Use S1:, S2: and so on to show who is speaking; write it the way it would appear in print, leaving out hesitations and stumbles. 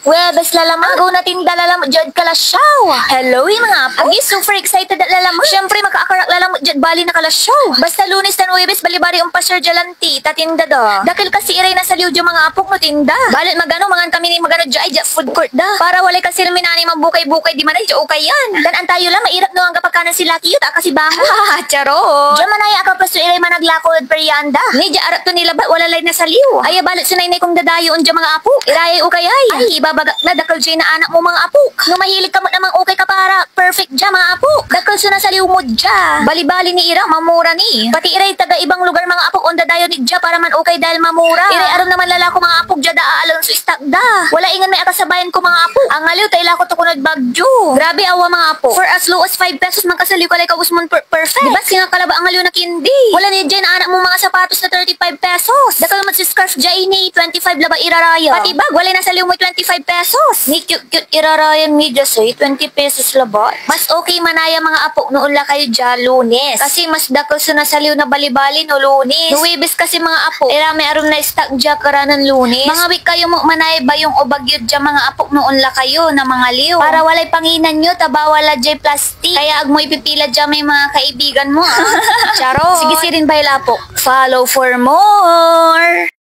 S1: Webes lalamang. Agaw natin dalalamang jud kalasyaw. Hello mga apo. Agi super excited at lalamang. Siyempre makaakarak lalamang jud bali na kalasyaw. Basta Lunes tan Webes balibari ang pasar jalanti tatinda da. Dakil kasi iray na sa liudyo mga apok no tinda. Balit magano mangan kami ni magano jay food court da. Para walay kasi minani mabukay-bukay di man ay ukayan. Dan antayo lang mairap no ang kapag si Lucky yuta kasi baha. Charot. Diyan manaya ka pasto iray managlakod perianda. Ni ja arap to nila ba wala lay na saliw. Ay balit sunay nay kong dadayon diyan mga apo. Iray ukayay. Ay ibabaga na dakal jay na anak mo mga apo. No mahilig ka mo namang okay ka para perfect diyan mga apo. Dakal suna saliw mo diyan. Bali-bali ni ira mamura ni. Pati iray taga ibang lugar mga apo on dadayon ni diyan para man okay dahil mamura. Iray aron naman lalako mga apo diyan da alon so stock da. Wala ingan may akasabayan ko mga apo. Ang aliw tayla ko to kunod bagyo. Grabe awa mga apo. For as low as 5 pesos man kasaliw kalay ka usmon perfect. Diba singa kalaba ang aliw na kindi. Wala ni dyan anak mo mga sapatos na 35 pesos. Dakal mo si scarf dyan ni 25 laba iraraya. Pati bag wala na saliw mo 25 pesos. Ni cute iraraya mi dyan say 20 pesos laba. Mas okay manaya mga apo noon la kayo dyan Lunes. Kasi mas dakal sa nasaliw na bali-bali no Lunes. Nuwibis kasi mga apo. Irami aron na stock dyan karanan Lunes. Mga week kayo mo manay ba yung obagyod dyan mga apo noon la kayo na mga liw. Para walay panginan nyo tabawala dyan plastic. Kaya ag mo ipipila dyan may mga kaibigan mo. Charot. Sige sirin bay lapo. Follow for more.